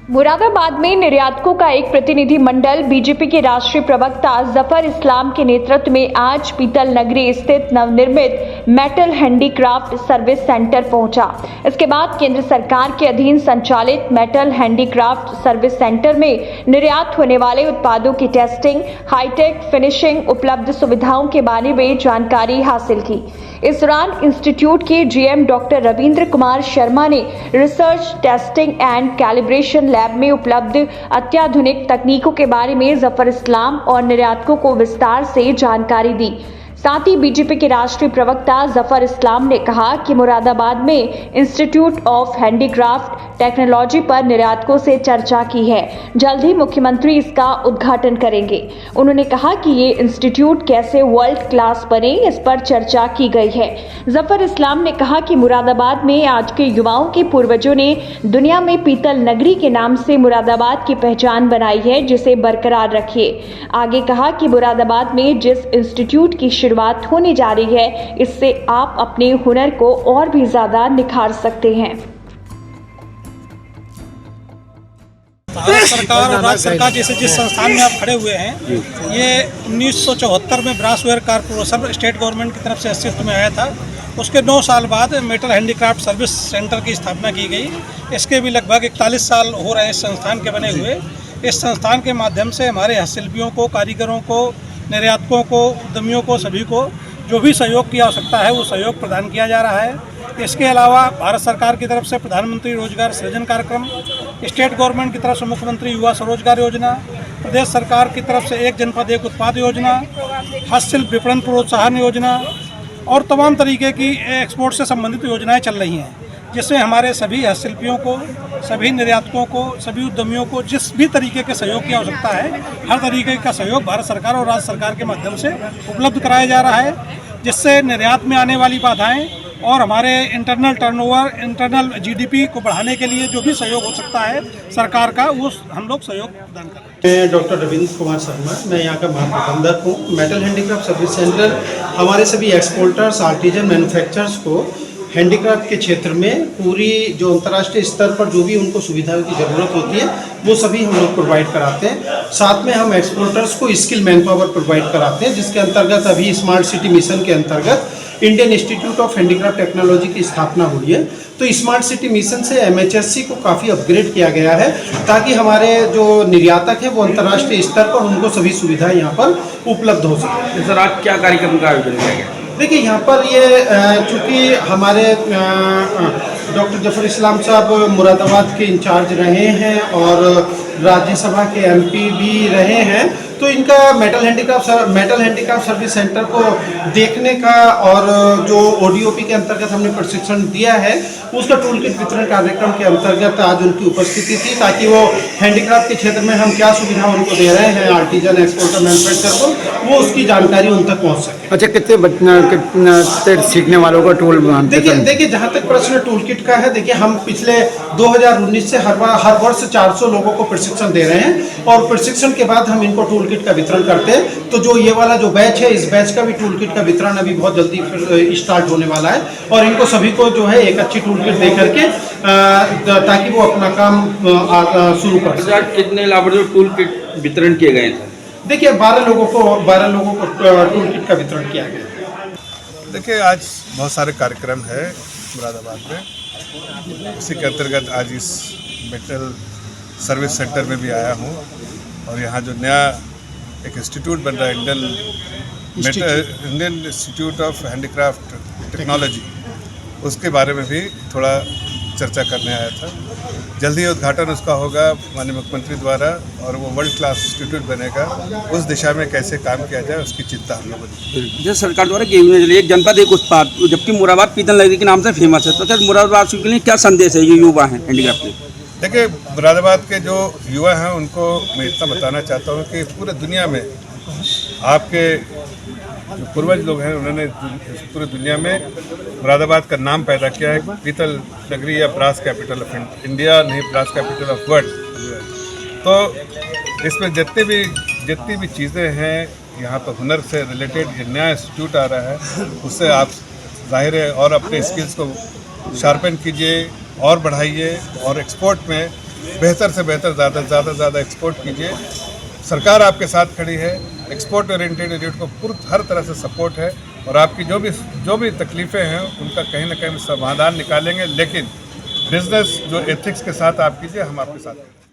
मुरादाबाद में निर्यातकों का एक प्रतिनिधि मंडल बीजेपी के राष्ट्रीय प्रवक्ता जफर इस्लाम के नेतृत्व में आज पीतल नगरी स्थित नवनिर्मित मेटल हैंडीक्राफ्ट सर्विस सेंटर पहुंचा। इसके बाद केंद्र सरकार के अधीन संचालित मेटल हैंडीक्राफ्ट सर्विस सेंटर में निर्यात होने वाले उत्पादों की टेस्टिंग, हाईटेक फिनिशिंग, उपलब्ध सुविधाओं के बारे में जानकारी हासिल की। इस दौरान इंस्टीट्यूट के जीएम डॉक्टर रविंद्र कुमार शर्मा ने research, testing and calibration lab में उपलब्ध अत्याधुनिक तकनीकों के बारे में जफर इस्लाम और निर्यातकों को विस्तार से जानकारी दी। साथ ही बीजेपी के राष्ट्रीय प्रवक्ता जफर इस्लाम ने कहा कि मुरादाबाद में इंस्टीट्यूट ऑफ हैंडीक्राफ्ट टेक्नोलॉजी पर निर्यातकों से चर्चा की है। जल्द ही मुख्यमंत्री इसका उद्घाटन करेंगे। उन्होंने कहा कि ये इंस्टीट्यूट कैसे वर्ल्ड क्लास बने, इस पर चर्चा की गई है। जफर इस्लाम ने कहा कि मुरादाबाद में आज के युवाओं के पूर्वजों ने दुनिया में पीतल नगरी के नाम से मुरादाबाद की पहचान बनाई है, जिसे बरकरार रखिए। आगे कहा कि मुरादाबाद में जिस इंस्टीट्यूट की शुरुआत होने जा रही है, इससे आप अपने हुनर को और भी ज्यादा निखार सकते हैं। भारत सरकार और राज्य सरकार जैसे जिस संस्थान में आप खड़े हुए हैं, ये 1974 में ब्रासवेयर कारपोरेशन स्टेट गवर्नमेंट की तरफ से अस्तित्व में आया था। उसके 9 साल बाद मेटल हैंडीक्राफ्ट सर्विस सेंटर की स्थापना की गई। इसके भी लगभग 41 साल हो रहे हैं इस संस्थान के बने हुए। इस संस्थान के माध्यम से हमारे हस्तशिल्पियों को, कारीगरों को, निर्यातकों को, उद्यमियों को, सभी को जो भी सहयोग की आवश्यकता है वो सहयोग प्रदान किया जा रहा है। इसके अलावा भारत सरकार की तरफ से प्रधानमंत्री रोजगार सृजन कार्यक्रम, स्टेट गवर्नमेंट की तरफ से मुख्यमंत्री युवा स्वरोजगार योजना, प्रदेश सरकार की तरफ से एक जनपद एक उत्पाद योजना, हस्तशिल्प विपणन प्रोत्साहन योजना और तमाम तरीके की एक्सपोर्ट से संबंधित योजनाएं चल रही हैं, जिसमें हमारे सभी हस्तशिल्पियों को, सभी निर्यातकों को, सभी उद्यमियों को जिस भी तरीके के सहयोग की आवश्यकता है, हर तरीके का सहयोग भारत सरकार और राज्य सरकार के माध्यम से उपलब्ध कराया जा रहा है, जिससे निर्यात में आने वाली बाधाएं और हमारे इंटरनल टर्नओवर, इंटरनल जीडीपी को बढ़ाने के लिए जो भी सहयोग हो सकता है सरकार का, वो हम लोग सहयोग प्रदान कर रहे हैं। मैं डॉक्टर रविंद्र कुमार शर्मा, मैं यहाँ का महाप्रबंधक हूँ। मेटल हैंडीक्राफ्ट सर्विस सेंटर हमारे सभी एक्सपोर्टर्स, आर्टिजन, मैन्युफैक्चरर्स को हैंडीक्राफ्ट के क्षेत्र में पूरी जो अंतर्राष्ट्रीय स्तर पर जो भी उनको सुविधाओं की ज़रूरत होती है वो सभी हम लोग प्रोवाइड कराते हैं। साथ में हम एक्सपोर्टर्स को स्किल मैन पावर प्रोवाइड कराते हैं, जिसके अंतर्गत अभी स्मार्ट सिटी मिशन के अंतर्गत Indian institute of handicraft technology की स्थापना हुई है। तो स्मार्ट सिटी मिशन से एमएचएससी को काफ़ी अपग्रेड किया गया है, ताकि हमारे जो निर्यातक हैं वो अंतर्राष्ट्रीय स्तर पर उनको सभी सुविधाएं यहाँ पर उपलब्ध हो सके। सर, आज क्या कार्यक्रम का आयोजन किया गया? देखिए, यहाँ पर ये चूँकि हमारे डॉक्टर जफर इस्लाम साहब मुरादाबाद के इंचार्ज रहे हैं और राज्यसभा के एमपी भी रहे हैं, तो इनका मेटल हैंडीक्राफ्ट सर्विस सेंटर को देखने का और जो ओडीओपी के अंतर्गत हमने प्रशिक्षण दिया है उसका टूल किट वितरण कार्यक्रम के अंतर्गत आज उनकी उपस्थिति थी, ताकि वो हैंडीक्राफ्ट के क्षेत्र में हम क्या सुविधा उनको दे रहे हैं, आर्टिजन, एक्सपोर्टर, मैन्युफैक्चरर को, वो उसकी जानकारी उन तक पहुँच सके। अच्छा, कितने सीखने वालों का टूल? देखिए जहाँ तक प्रश्न टूल किट का है, देखिए हम पिछले 2019 से हर वर्ष 400 लोगों को प्रशिक्षण दे रहे हैं और प्रशिक्षण के बाद हम इनको टूल किट का वितरण करते हैं। तो जो ये वाला जो बैच है, इस बैच का भी टूल किट का वितरण अभी बहुत जल्दी फिर स्टार्ट होने वाला है और इनको सभी को जो है एक अच्छी टूल किट दे करके ताकि वो अपना काम शुरू कर सकें। कितने लाभार्थियों को टूल किट वितरण किए गए थे? देखिए 12 लोगों को टूल किट का वितरण किया गया। देखिए, आज बहुत सारे कार्यक्रम है मुरादाबाद में, उसी के अंतर्गत आज इस मेटल सर्विस सेंटर में भी आया हूँ और यहाँ जो नया एक इंस्टीट्यूट बन रहा है, Indian institute of handicraft technology, उसके बारे में भी थोड़ा चर्चा करने आया था। जल्दी उद्घाटन उसका होगा माननीय मुख्यमंत्री द्वारा और वो वर्ल्ड क्लास इंस्टीट्यूट बनेगा। उस दिशा में कैसे काम किया जाए उसकी चिंता हम लोगों ने। जैसे सरकार द्वारा एक जनपद एक उत्पाद, जबकि मुरादाबाद पीतल नगरी के नाम से फेमस है, तो सर मुरादाबाद के लिए क्या संदेश है ये युवा हैं हैंडीक्राफ्ट के? देखिए, मुरादाबाद के जो युवा हैं उनको मैं इतना बताना चाहता हूँ कि पूरे दुनिया में आपके जो पूर्वज लोग हैं उन्होंने पूरी दुनिया में मुरादाबाद का नाम पैदा किया है, पीतल नगरी या ब्रास कैपिटल ऑफ इंडिया, नहीं ब्रास कैपिटल ऑफ वर्ल्ड। तो इसमें जितनी भी चीज़ें हैं यहाँ पर हुनर से रिलेटेड ये नया इंस्टीट्यूट आ रहा है, उससे आप जाहिर है और अपने स्किल्स को शार्पन कीजिए और बढ़ाइए और एक्सपोर्ट में बेहतर से बेहतर ज़्यादा एक्सपोर्ट कीजिए। सरकार आपके साथ खड़ी है, एक्सपोर्ट ओरिएंटेड यूनिट को हर तरह से सपोर्ट है और आपकी जो भी तकलीफ़ें हैं उनका कहीं ना कहीं समाधान निकालेंगे। लेकिन बिजनेस जो एथिक्स के साथ आप कीजिए, हम आपके साथ हैं।